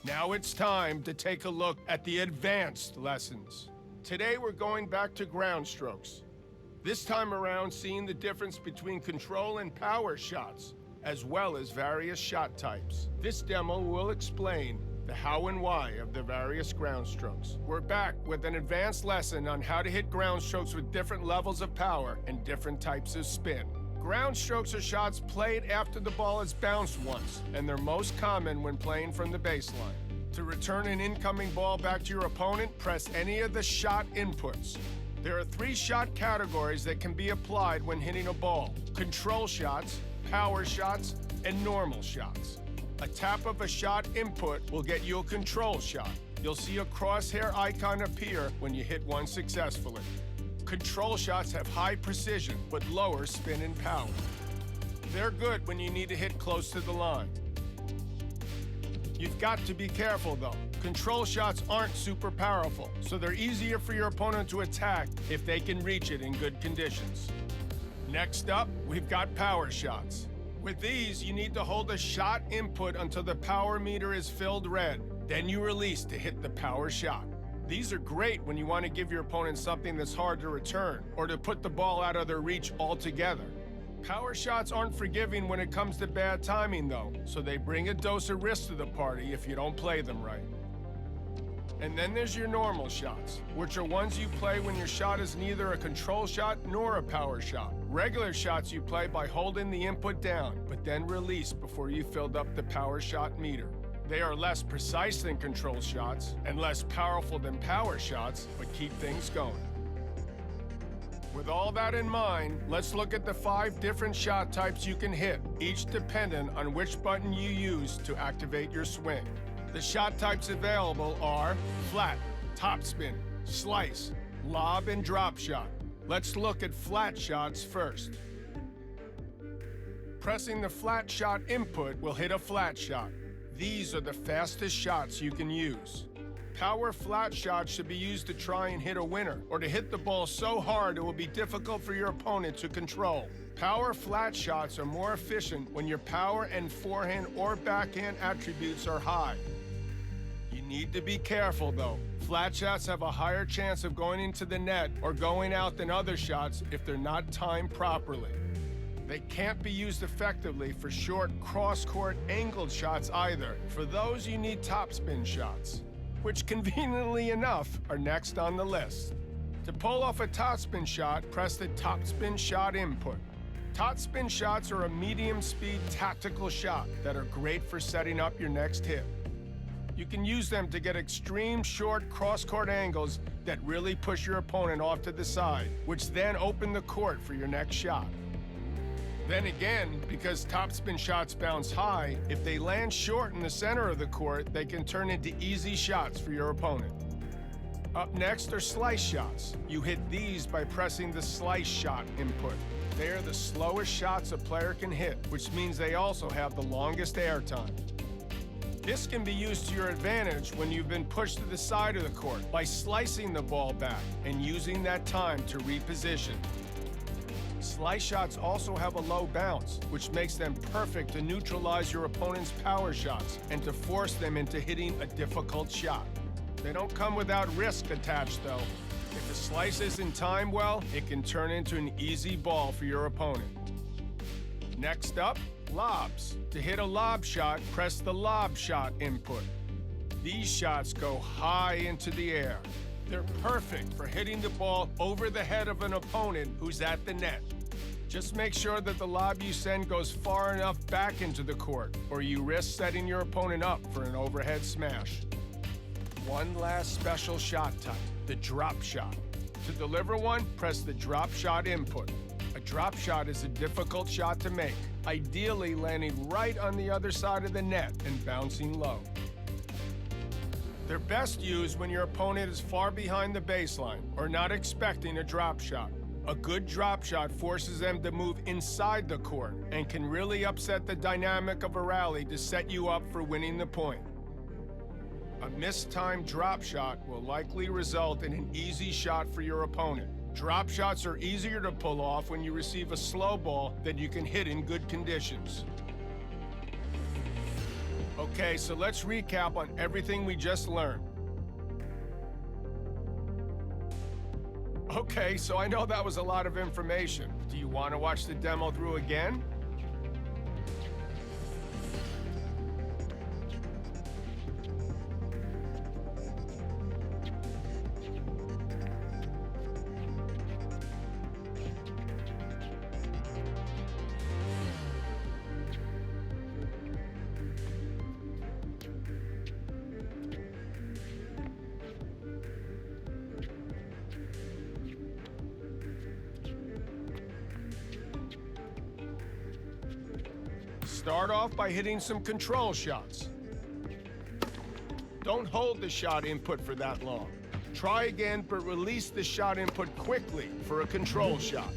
Now it's time to take a look at the advanced lessons. Today we're going back to ground strokes. This time around, seeing the difference between control and power shots, as well as various shot types. This demo will explain the how and why of the various ground strokes. We're back with an advanced lesson on how to hit ground strokes with different levels of power and different types of spin. Ground strokes are shots played after the ball has bounced once, and they're most common when playing from the baseline. To return an incoming ball back to your opponent, press any of the shot inputs. There are 3 shot categories that can be applied when hitting a ball: control shots, power shots, and normal shots. A tap of a shot input will get you a control shot. You'll see a crosshair icon appear when you hit one successfully. Control shots have high precision, but lower spin and power. They're good when you need to hit close to the line. You've got to be careful, though. Control shots aren't super powerful, so they're easier for your opponent to attack if they can reach it in good conditions. Next up, we've got power shots. With these, you need to hold a shot input until the power meter is filled red. Then you release to hit the power shot. These are great when you want to give your opponent something that's hard to return, or to put the ball out of their reach altogether. Power shots aren't forgiving when it comes to bad timing, though, so they bring a dose of risk to the party if you don't play them right. And then there's your normal shots, which are ones you play when your shot is neither a control shot nor a power shot. Regular shots you play by holding the input down, but then release before you filled up the power shot meter. They are less precise than control shots and less powerful than power shots, but keep things going. With all that in mind, let's look at the 5 different shot types you can hit, each dependent on which button you use to activate your swing. The shot types available are flat, topspin, slice, lob, and drop shot. Let's look at flat shots first. Pressing the flat shot input will hit a flat shot. These are the fastest shots you can use. Power flat shots should be used to try and hit a winner, or to hit the ball so hard it will be difficult for your opponent to control. Power flat shots are more efficient when your power and forehand or backhand attributes are high. You need to be careful, though. Flat shots have a higher chance of going into the net or going out than other shots if they're not timed properly. They can't be used effectively for short cross-court angled shots either. For those, you need topspin shots, which conveniently enough are next on the list. To pull off a topspin shot, press the topspin shot input. Topspin shots are a medium-speed tactical shot that are great for setting up your next hit. You can use them to get extreme short cross-court angles that really push your opponent off to the side, which then open the court for your next shot. Then again, because topspin shots bounce high, if they land short in the center of the court, they can turn into easy shots for your opponent. Up next are slice shots. You hit these by pressing the slice shot input. They are the slowest shots a player can hit, which means they also have the longest air time. This can be used to your advantage when you've been pushed to the side of the court by slicing the ball back and using that time to reposition. Slice shots also have a low bounce, which makes them perfect to neutralize your opponent's power shots and to force them into hitting a difficult shot. They don't come without risk attached, though. If a slice isn't timed well, it can turn into an easy ball for your opponent. Next up, lobs. To hit a lob shot, press the lob shot input. These shots go high into the air. They're perfect for hitting the ball over the head of an opponent who's at the net. Just make sure that the lob you send goes far enough back into the court, or you risk setting your opponent up for an overhead smash. One last special shot type, the drop shot. To deliver one, press the drop shot input. A drop shot is a difficult shot to make, ideally landing right on the other side of the net and bouncing low. They're best used when your opponent is far behind the baseline or not expecting a drop shot. A good drop shot forces them to move inside the court and can really upset the dynamic of a rally to set you up for winning the point. A mistimed drop shot will likely result in an easy shot for your opponent. Drop shots are easier to pull off when you receive a slow ball that you can hit in good conditions. Okay, so let's recap on everything we just learned. Okay, so I know that was a lot of information. Do you want to watch the demo through again? Start off by hitting some control shots. Don't hold the shot input for that long. Try again, but release the shot input quickly for a control shot.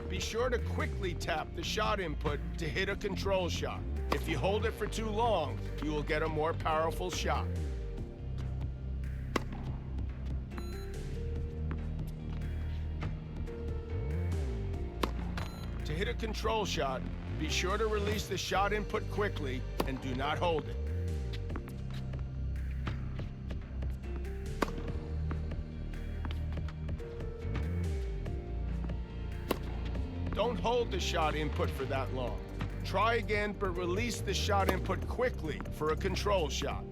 Be sure to quickly tap the shot input to hit a control shot. If you hold it for too long, you will get a more powerful shot. To hit a control shot, be sure to release the shot input quickly and do not hold it. Don't hold the shot input for that long. Try again, but release the shot input quickly for a control shot.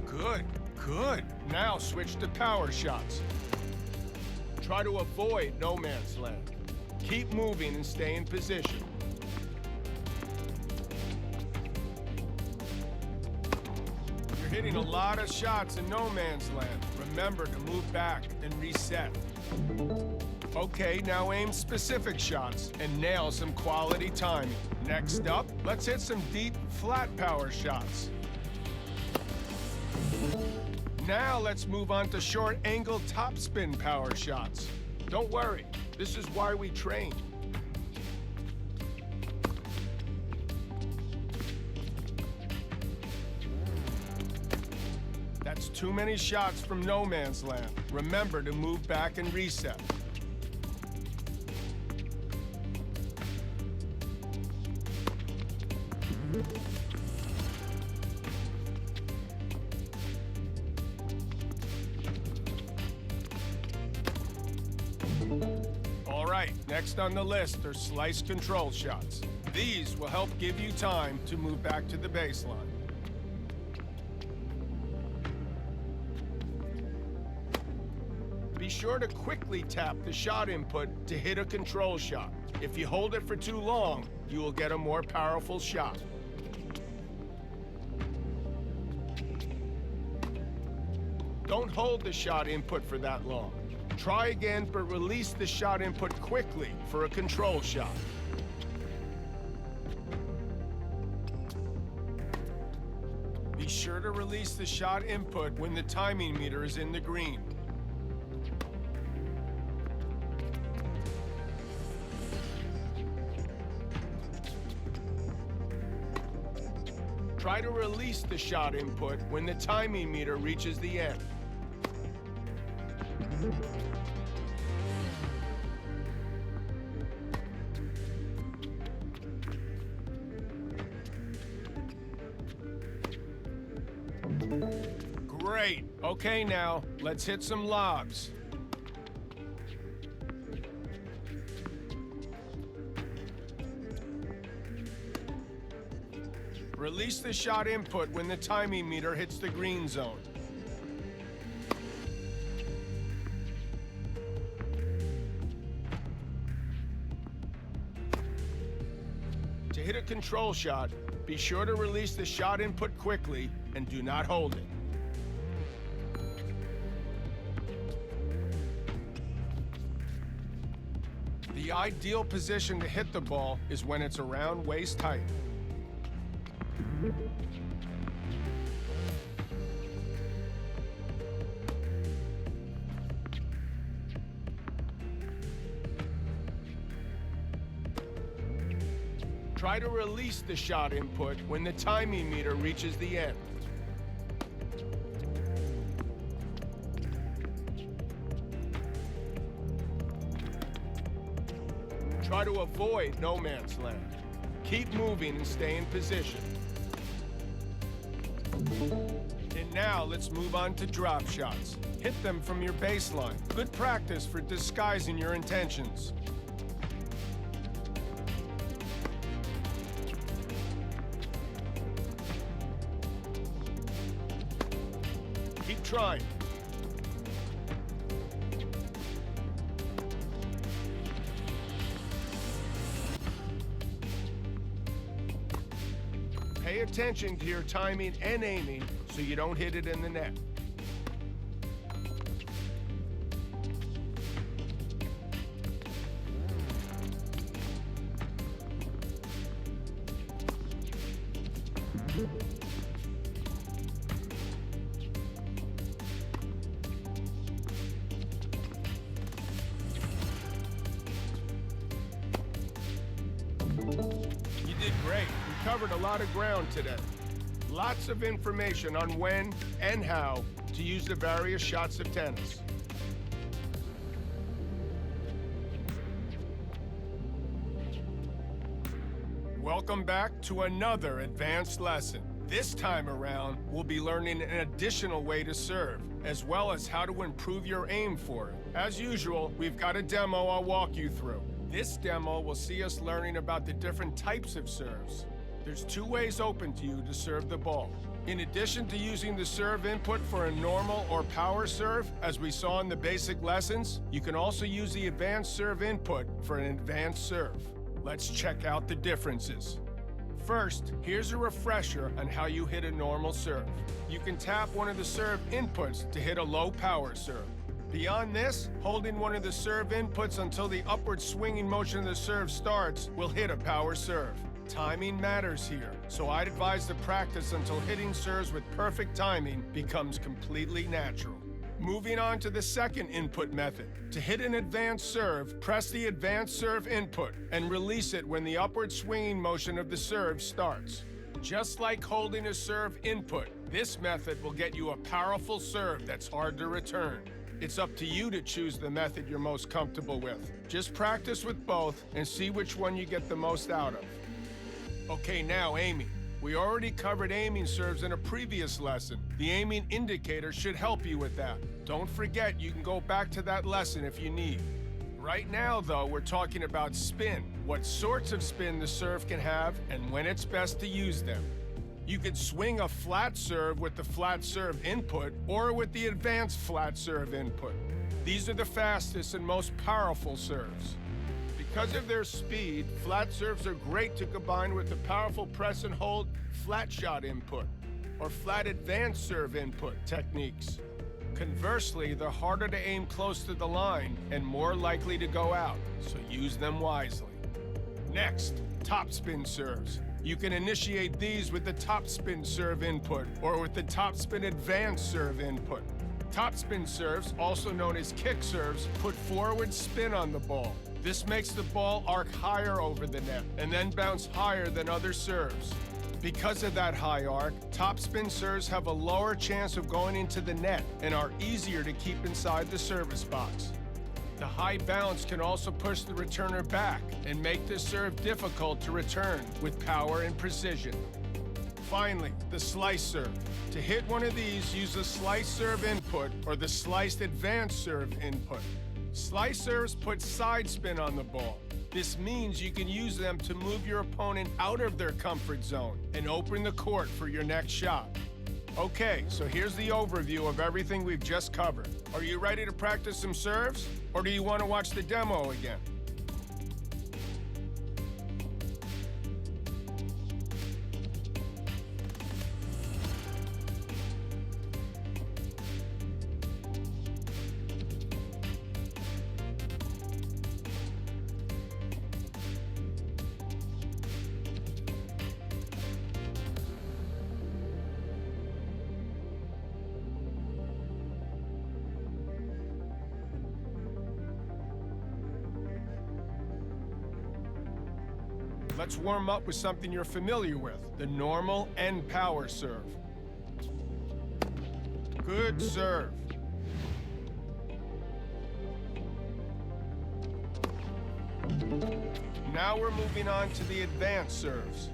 Good, good. Now switch to power shots. Try to avoid no man's land. Keep moving and stay in position. You're hitting a lot of shots in no man's land. Remember to move back and reset. Okay, now aim specific shots and nail some quality timing. Next up, let's hit some deep, flat power shots. Now let's move on to short angle topspin power shots. Don't worry, this is why we train. That's too many shots from no man's land. Remember to move back and reset. All right, next on the list are slice control shots. These will help give you time to move back to the baseline. Be sure to quickly tap the shot input to hit a control shot. If you hold it for too long, you will get a more powerful shot. Don't hold the shot input for that long. Try again, but release the shot input quickly for a control shot. Be sure to release the shot input when the timing meter is in the green. Try to release the shot input when the timing meter reaches the end. Great. Okay, now, let's hit some lobs. Release the shot input when the timing meter hits the green zone. To hit a control shot, be sure to release the shot input quickly and do not hold it. The ideal position to hit the ball is when it's around waist height. Try to release the shot input when the timing meter reaches the end. Try to avoid no man's land. Keep moving and stay in position. And now let's move on to drop shots. Hit them from your baseline. Good practice for disguising your intentions. Keep trying. Pay attention to your timing and aiming so you don't hit it in the net. You did great. We covered a lot of ground today. Lots of information on when and how to use the various shots of tennis. Welcome back to another advanced lesson. This time around, we'll be learning an additional way to serve, as well as how to improve your aim for it. As usual, we've got a demo I'll walk you through. This demo will see us learning about the different types of serves. There's two ways open to you to serve the ball. In addition to using the serve input for a normal or power serve, as we saw in the basic lessons, you can also use the advanced serve input for an advanced serve. Let's check out the differences. First, here's a refresher on how you hit a normal serve. You can tap one of the serve inputs to hit a low power serve. Beyond this, holding one of the serve inputs until the upward swinging motion of the serve starts will hit a power serve. Timing matters here, so I'd advise to practice until hitting serves with perfect timing becomes completely natural. Moving on to the second input method. To hit an advanced serve, press the advanced serve input and release it when the upward swinging motion of the serve starts. Just like holding a serve input, this method will get you a powerful serve that's hard to return. It's up to you to choose the method you're most comfortable with. Just practice with both and see which one you get the most out of. Okay, now aiming. We already covered aiming serves in a previous lesson. The aiming indicator should help you with that. Don't forget you can go back to that lesson if you need. Right now, though, we're talking about spin, what sorts of spin the serve can have, and when it's best to use them. You could swing a flat serve with the flat serve input or with the advanced flat serve input. These are the fastest and most powerful serves. Because of their speed, flat serves are great to combine with the powerful press and hold flat shot input or flat advanced serve input techniques. Conversely, they're harder to aim close to the line and more likely to go out, so use them wisely. Next, topspin serves. You can initiate these with the topspin serve input or with the topspin advanced serve input. Topspin serves, also known as kick serves, put forward spin on the ball. This makes the ball arc higher over the net and then bounce higher than other serves. Because of that high arc, topspin serves have a lower chance of going into the net and are easier to keep inside the service box. The high bounce can also push the returner back and make the serve difficult to return with power and precision. Finally, the slice serve. To hit one of these, use the slice serve input or the sliced advanced serve input. Slice serves put side spin on the ball. This means you can use them to move your opponent out of their comfort zone and open the court for your next shot. Okay, so here's the overview of everything we've just covered. Are you ready to practice some serves, or do you want to watch the demo again? Let's warm up with something you're familiar with, the normal and power serve. Good serve. Now we're moving on to the advanced serves.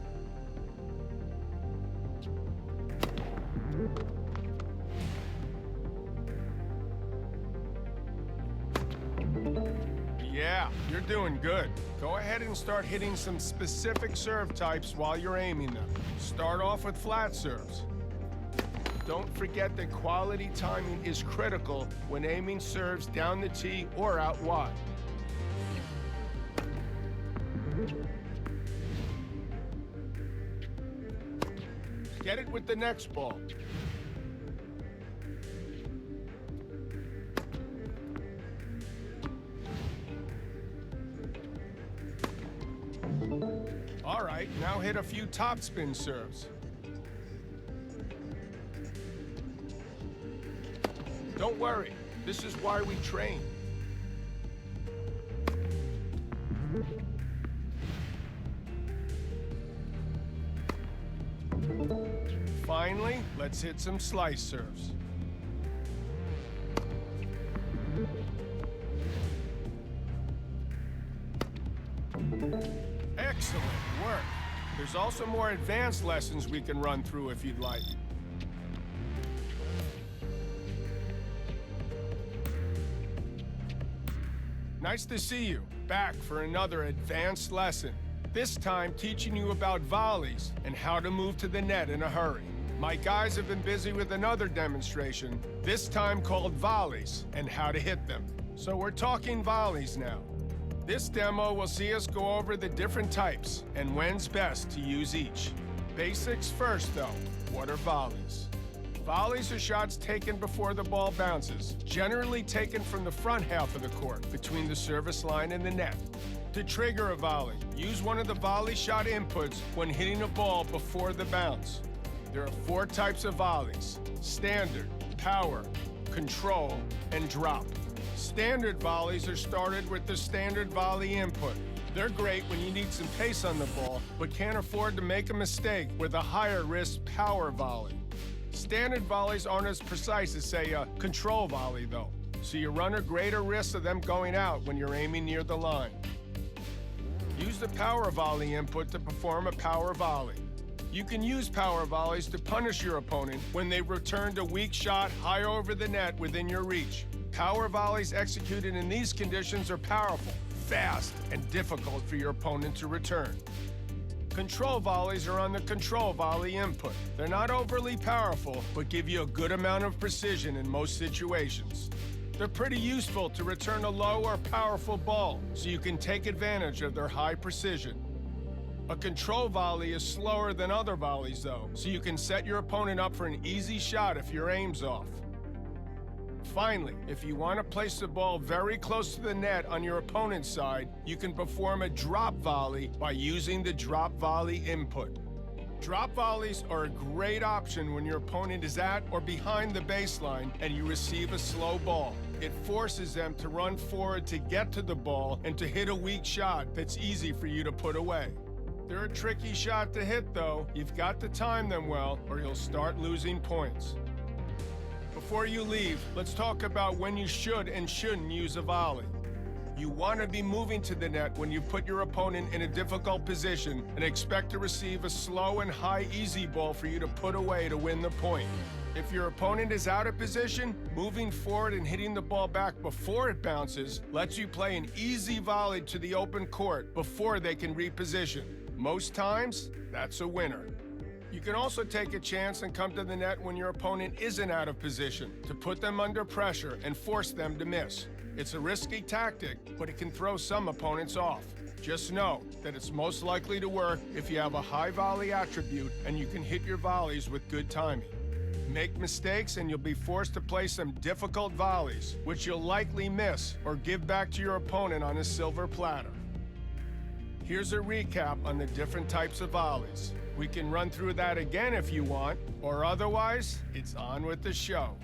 Yeah, you're doing good. Go ahead and start hitting some specific serve types while you're aiming them. Start off with flat serves. Don't forget that quality timing is critical when aiming serves down the tee or out wide. Get it with the next ball. All right, now hit a few topspin serves. Don't worry, this is why we train. Finally, let's hit some slice serves. Excellent work. There's also more advanced lessons we can run through if you'd like. Nice to see you. Back for another advanced lesson. This time teaching you about volleys and how to move to the net in a hurry. My guys have been busy with another demonstration, this time called volleys and how to hit them. So we're talking volleys now. This demo will see us go over the different types and when's best to use each. Basics first though, what are volleys? Volleys are shots taken before the ball bounces, generally taken from the front half of the court, between the service line and the net. To trigger a volley, use one of the volley shot inputs when hitting a ball before the bounce. There are 4 types of volleys: standard, power, control, and drop. Standard volleys are started with the standard volley input. They're great when you need some pace on the ball, but can't afford to make a mistake with a higher risk power volley. Standard volleys aren't as precise as, say, a control volley, though, so you run a greater risk of them going out when you're aiming near the line. Use the power volley input to perform a power volley. You can use power volleys to punish your opponent when they've returned a weak shot high over the net within your reach. Power volleys executed in these conditions are powerful, fast, and difficult for your opponent to return. Control volleys are on the control volley input. They're not overly powerful, but give you a good amount of precision in most situations. They're pretty useful to return a low or powerful ball, so you can take advantage of their high precision. A control volley is slower than other volleys, though, so you can set your opponent up for an easy shot if your aim's off. Finally, if you want to place the ball very close to the net on your opponent's side, you can perform a drop volley by using the drop volley input. Drop volleys are a great option when your opponent is at or behind the baseline and you receive a slow ball. It forces them to run forward to get to the ball and to hit a weak shot that's easy for you to put away. They're a tricky shot to hit, though. You've got to time them well or you'll start losing points. Before you leave, let's talk about when you should and shouldn't use a volley. You want to be moving to the net when you put your opponent in a difficult position and expect to receive a slow and high easy ball for you to put away to win the point. If your opponent is out of position, moving forward and hitting the ball back before it bounces lets you play an easy volley to the open court before they can reposition. Most times, that's a winner. You can also take a chance and come to the net when your opponent isn't out of position to put them under pressure and force them to miss. It's a risky tactic, but it can throw some opponents off. Just know that it's most likely to work if you have a high volley attribute and you can hit your volleys with good timing. Make mistakes and you'll be forced to play some difficult volleys, which you'll likely miss or give back to your opponent on a silver platter. Here's a recap on the different types of volleys. We can run through that again if you want, or otherwise, it's on with the show.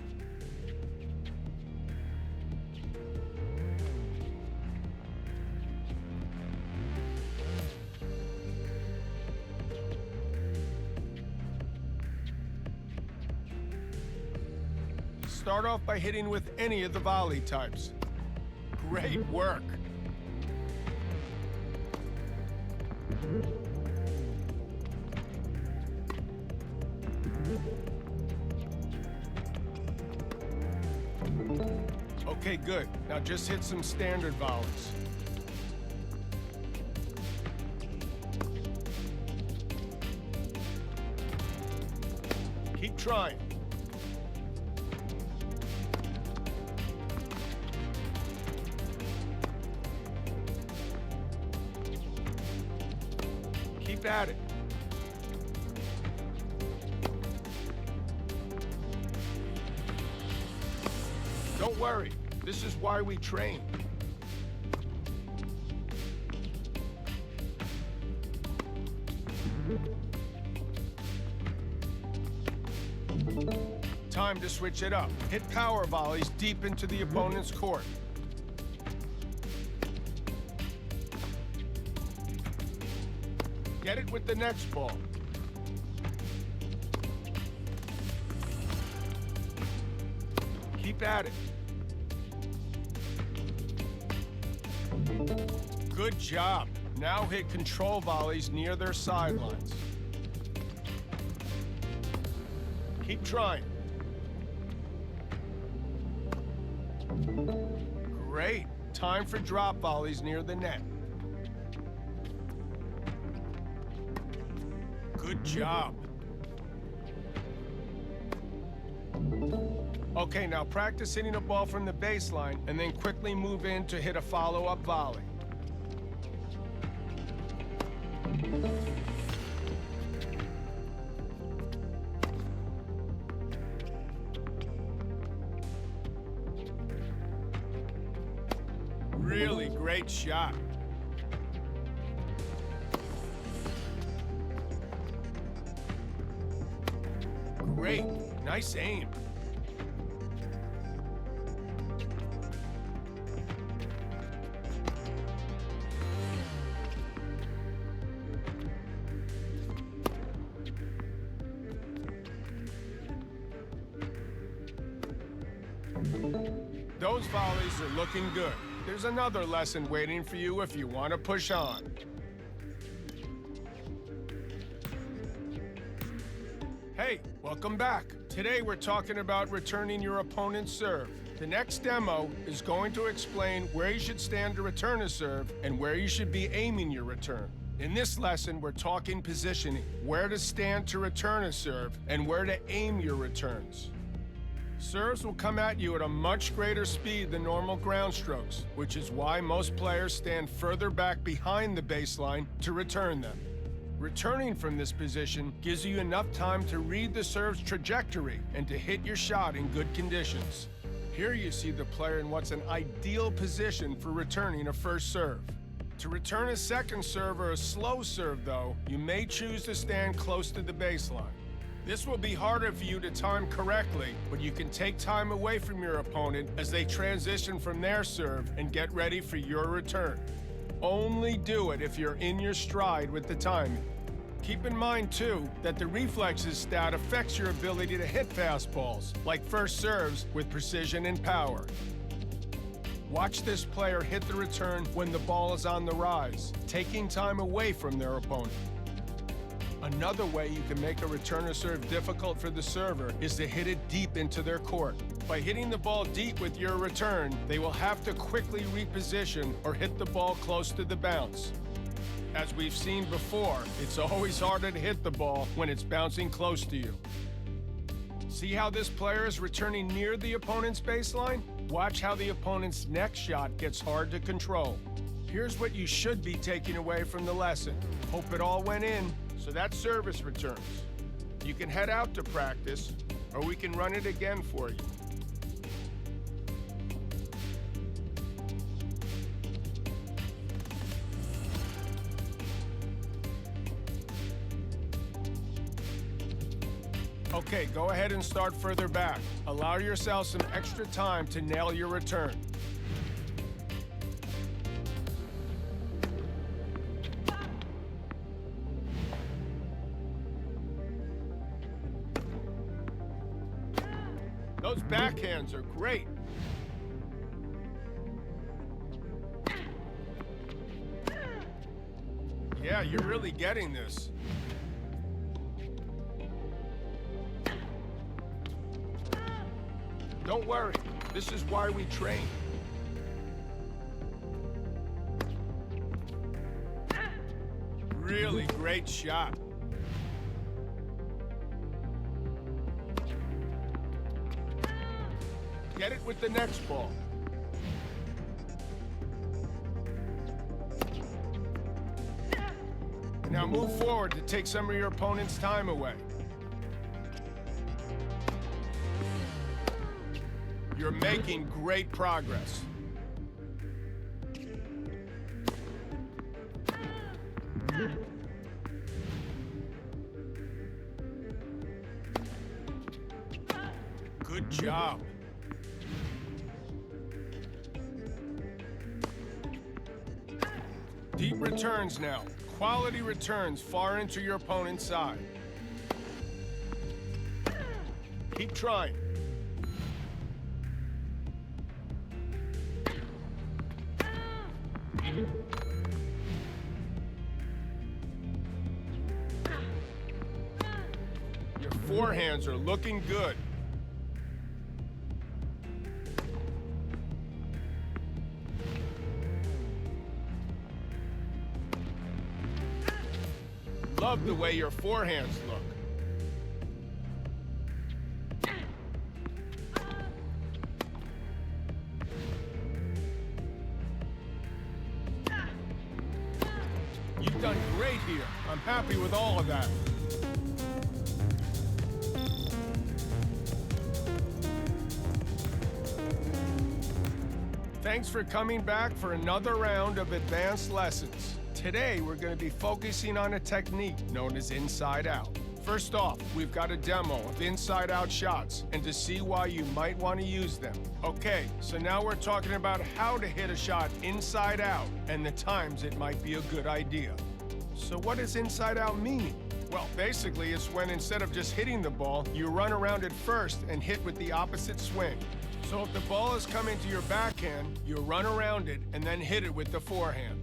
Start off by hitting with any of the volley types. Great work. Okay, good. Now just hit some standard volleys. Keep trying. Keep at it. Don't worry. This is why we train. Time to switch it up. Hit power volleys deep into the opponent's court. Get it with the next ball. Keep at it. Good job. Now hit control volleys near their sidelines. Keep trying. Great. Time for drop volleys near the net. Good job. Okay, now practice hitting a ball from the baseline and then quickly move in to hit a follow-up volley. Really great shot. Great. Nice aim. Those volleys are looking good. There's another lesson waiting for you if you want to push on. Hey, welcome back. Today we're talking about returning your opponent's serve. The next demo is going to explain where you should stand to return a serve and where you should be aiming your return. In this lesson, we're talking positioning, where to stand to return a serve and where to aim your returns. Serves will come at you at a much greater speed than normal ground strokes, which is why most players stand further back behind the baseline to return them. Returning from this position gives you enough time to read the serve's trajectory and to hit your shot in good conditions. Here you see the player in what's an ideal position for returning a first serve. To return a second serve or a slow serve, though, you may choose to stand close to the baseline. This will be harder for you to time correctly, but you can take time away from your opponent as they transition from their serve and get ready for your return. Only do it if you're in your stride with the timing. Keep in mind, too, that the reflexes stat affects your ability to hit fastballs, like first serves, with precision and power. Watch this player hit the return when the ball is on the rise, taking time away from their opponent. Another way you can make a returner serve difficult for the server is to hit it deep into their court. By hitting the ball deep with your return, they will have to quickly reposition or hit the ball close to the bounce. As we've seen before, it's always harder to hit the ball when it's bouncing close to you. See how this player is returning near the opponent's baseline? Watch how the opponent's next shot gets hard to control. Here's what you should be taking away from the lesson. Hope it all went in. So that's service returns. You can head out to practice, or we can run it again for you. Okay, go ahead and start further back. Allow yourself some extra time to nail your return. Those backhands are great. Yeah, you're really getting this. Don't worry, this is why we train. Really great shot. Get it with the next ball. Now move forward to take some of your opponent's time away. You're making great progress. Good job. Deep returns now. Quality returns far into your opponent's side. Keep trying. Your forehands are looking good. Love the way your forehands look. You've done great here. I'm happy with all of that. Thanks for coming back for another round of advanced lessons. Today, we're going to be focusing on a technique known as inside out. First off, we've got a demo of inside out shots and to see why you might want to use them. Okay, so now we're talking about how to hit a shot inside out and the times it might be a good idea. So what does inside out mean? Well, basically, it's when instead of just hitting the ball, you run around it first and hit with the opposite swing. So if the ball is coming to your backhand, you run around it and then hit it with the forehand.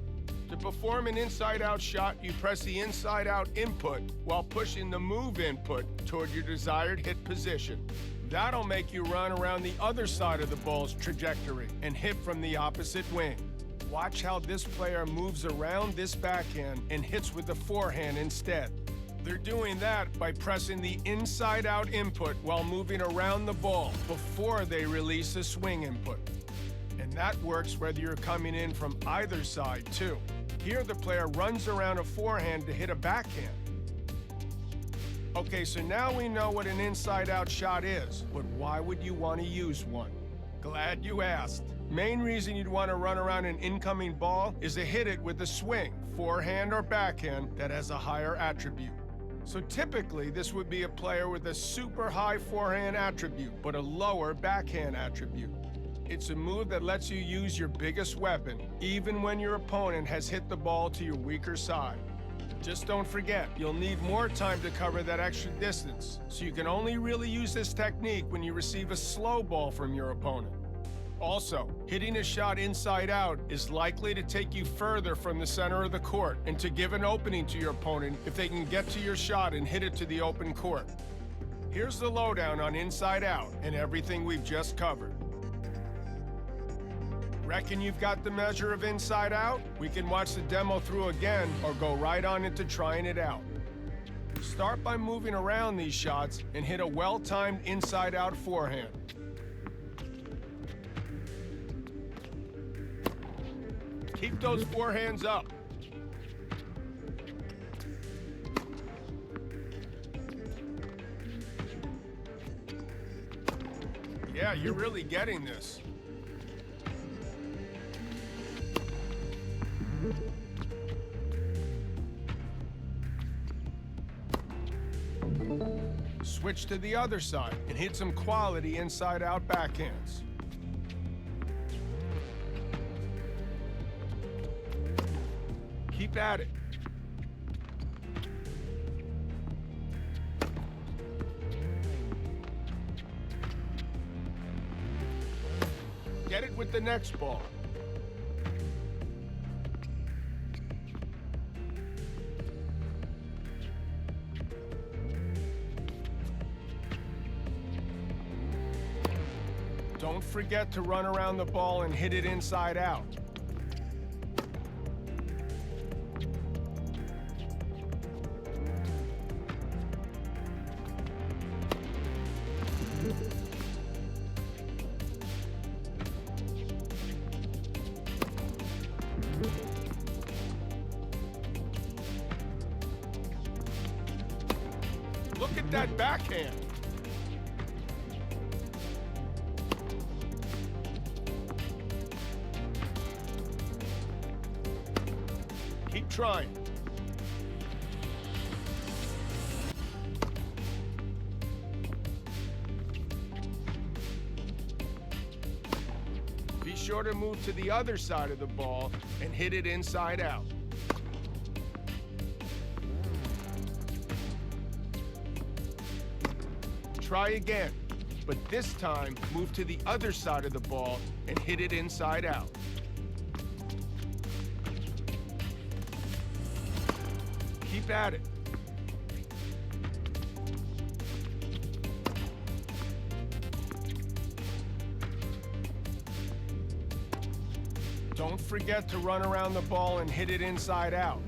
To perform an inside-out shot, you press the inside-out input while pushing the move input toward your desired hit position. That'll make you run around the other side of the ball's trajectory and hit from the opposite wing. Watch how this player moves around this backhand and hits with the forehand instead. They're doing that by pressing the inside-out input while moving around the ball before they release the swing input. And that works whether you're coming in from either side, too. Here, the player runs around a forehand to hit a backhand. Okay, so now we know what an inside-out shot is, but why would you want to use one? Glad you asked. Main reason you'd want to run around an incoming ball is to hit it with a swing, forehand or backhand, that has a higher attribute. So typically, this would be a player with a super high forehand attribute, but a lower backhand attribute. It's a move that lets you use your biggest weapon, even when your opponent has hit the ball to your weaker side. Just don't forget, you'll need more time to cover that extra distance, so you can only really use this technique when you receive a slow ball from your opponent. Also, hitting a shot inside out is likely to take you further from the center of the court and to give an opening to your opponent if they can get to your shot and hit it to the open court. Here's the lowdown on inside out and everything we've just covered. Reckon you've got the measure of inside out? We can watch the demo through again or go right on into trying it out. Start by moving around these shots and hit a well-timed inside-out forehand. Keep those forehands up. Yeah, you're really getting this. Switch to the other side and hit some quality inside-out backhands. Keep at it. Get it with the next ball. Don't forget to run around the ball and hit it inside out. Look at that backhand. Keep trying. Be sure to move to the other side of the ball and hit it inside out. Try again, but this time move to the other side of the ball and hit it inside out. Keep at it. Don't forget to run around the ball and hit it inside out.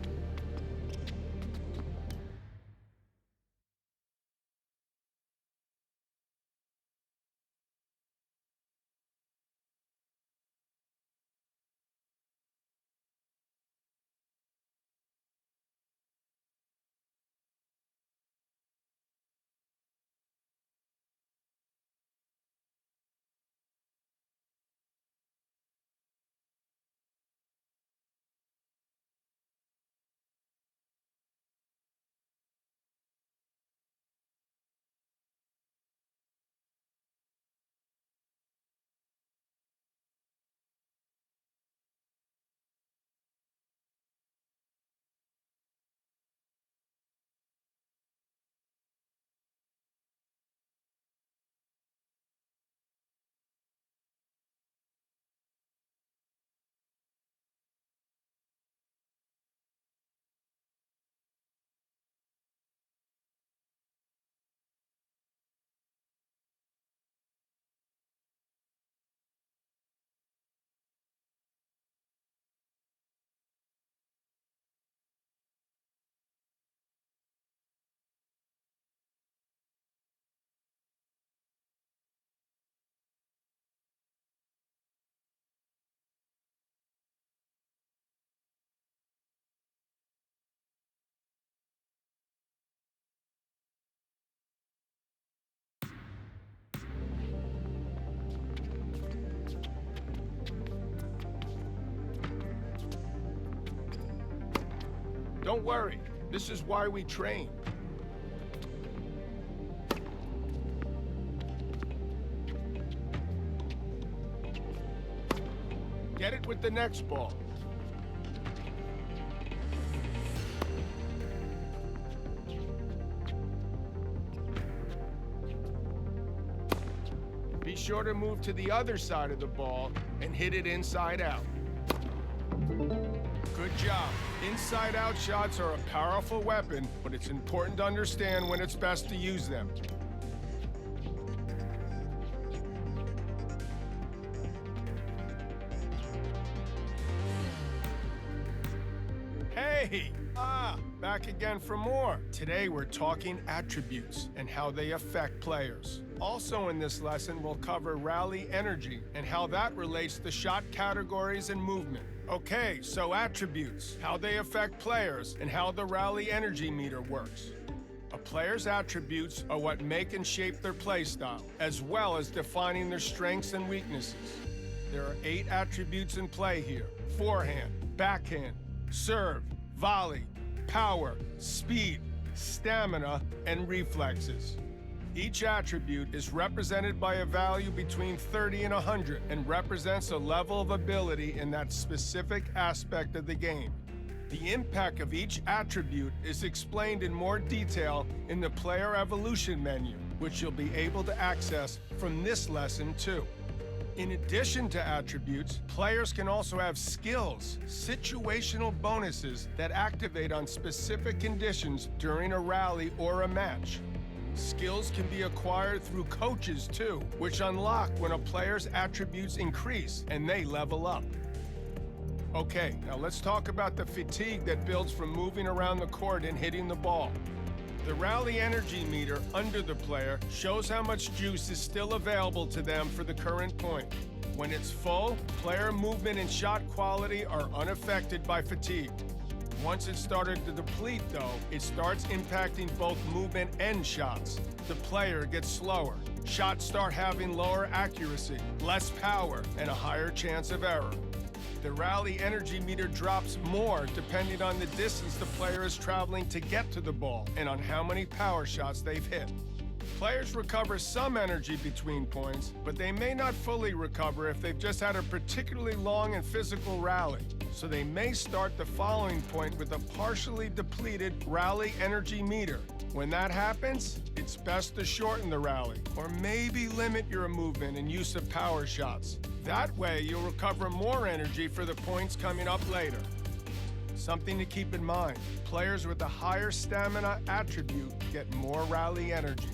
Don't worry, this is why we train. Get it with the next ball. Be sure to move to the other side of the ball and hit it inside out. Good job. Inside-out shots are a powerful weapon, but it's important to understand when it's best to use them. Hey! Back again for more. Today we're talking attributes and how they affect players. Also in this lesson, we'll cover rally energy and how that relates to shot categories and movement. Okay, so attributes, how they affect players, and how the rally energy meter works. A player's attributes are what make and shape their play style, as well as defining their strengths and weaknesses. There are 8 attributes in play here: forehand, backhand, serve, volley, power, speed, stamina, and reflexes. Each attribute is represented by a value between 30 and 100 and represents a level of ability in that specific aspect of the game. The impact of each attribute is explained in more detail in the Player Evolution menu, which you'll be able to access from this lesson too. In addition to attributes, players can also have skills, situational bonuses that activate on specific conditions during a rally or a match. Skills can be acquired through coaches too, which unlock when a player's attributes increase and they level up. Okay, now let's talk about the fatigue that builds from moving around the court and hitting the ball. The rally energy meter under the player shows how much juice is still available to them for the current point. When it's full, player movement and shot quality are unaffected by fatigue. Once it's started to deplete, though, it starts impacting both movement and shots. The player gets slower. Shots start having lower accuracy, less power, and a higher chance of error. The rally energy meter drops more depending on the distance the player is traveling to get to the ball and on how many power shots they've hit. Players recover some energy between points, but they may not fully recover if they've just had a particularly long and physical rally. So they may start the following point with a partially depleted rally energy meter. When that happens, it's best to shorten the rally, or maybe limit your movement and use of power shots. That way, you'll recover more energy for the points coming up later. Something to keep in mind, players with a higher stamina attribute get more rally energy.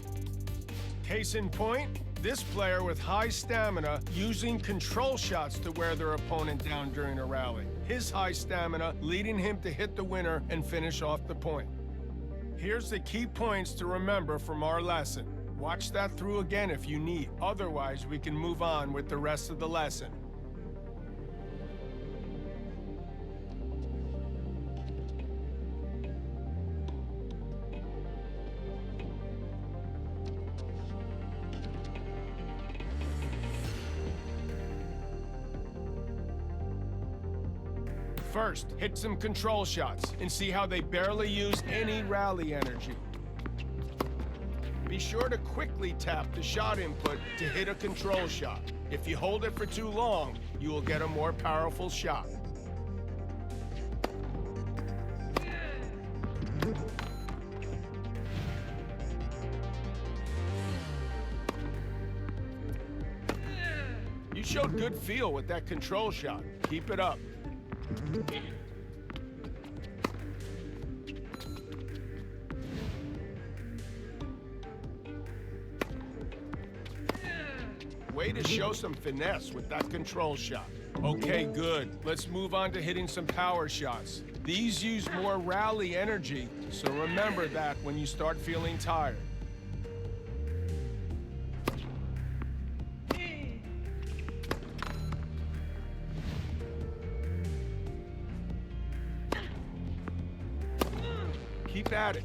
Case in point, this player with high stamina using control shots to wear their opponent down during a rally. His high stamina leading him to hit the winner and finish off the point. Here's the key points to remember from our lesson. Watch that through again if you need. Otherwise, we can move on with the rest of the lesson. First, hit some control shots and see how they barely use any rally energy. Be sure to quickly tap the shot input to hit a control shot. If you hold it for too long, you will get a more powerful shot. You showed good feel with that control shot. Keep it up. Way to show some finesse with that control shot. Okay, good. Let's move on to hitting some power shots. These use more rally energy, so remember that when you start feeling tired. Keep at it.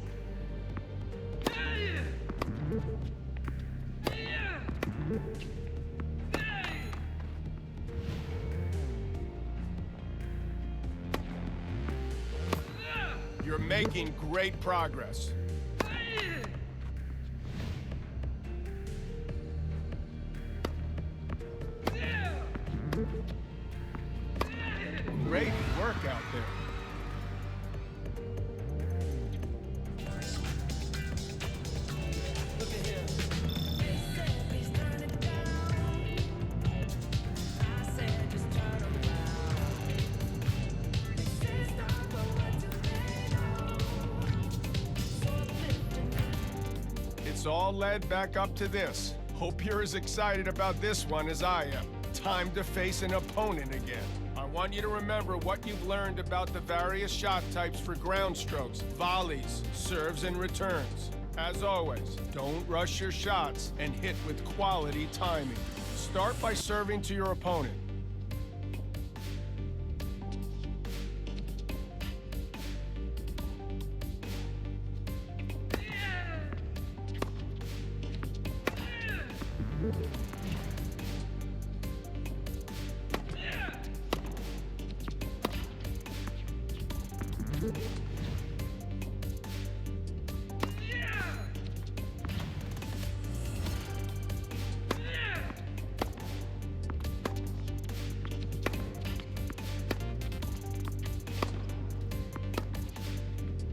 You're making great progress. Great work out there. It's all led back up to this. Hope you're as excited about this one as I am. Time to face an opponent again. I want you to remember what you've learned about the various shot types for ground strokes, volleys, serves, and returns. As always, don't rush your shots and hit with quality timing. Start by serving to your opponent.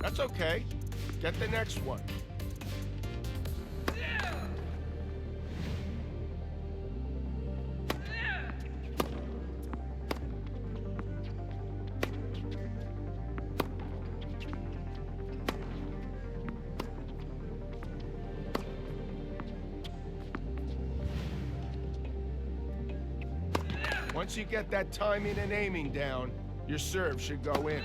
That's okay. Get the next one. Once you get that timing and aiming down, your serve should go in.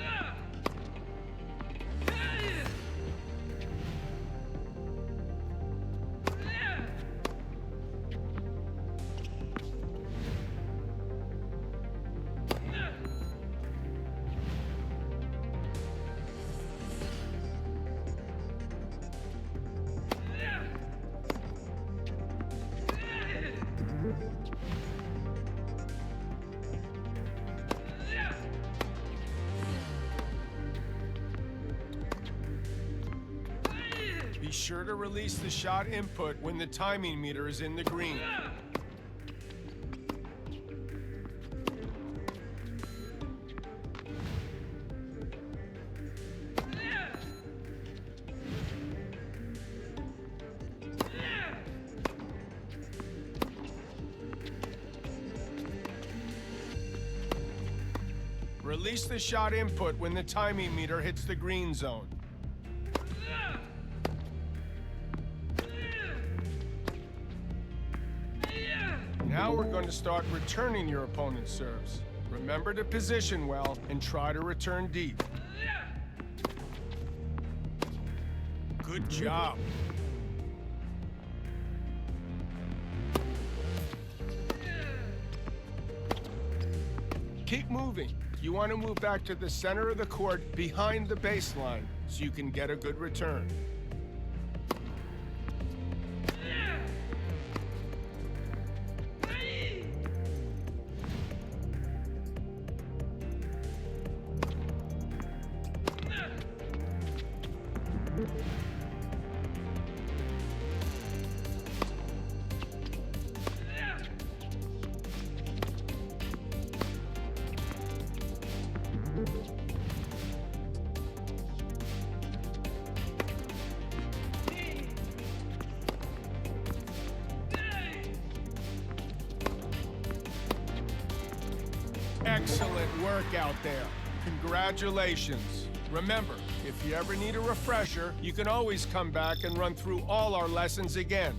Be sure to release the shot input when the timing meter is in the green. Release the shot input when the timing meter hits the green zone. Now we're going to start returning your opponent's serves. Remember to position well and try to return deep. Good job. Keep moving. You want to move back to the center of the court behind the baseline so you can get a good return. Excellent work out there. Congratulations. Remember, if you ever need a refresher, you can always come back and run through all our lessons again.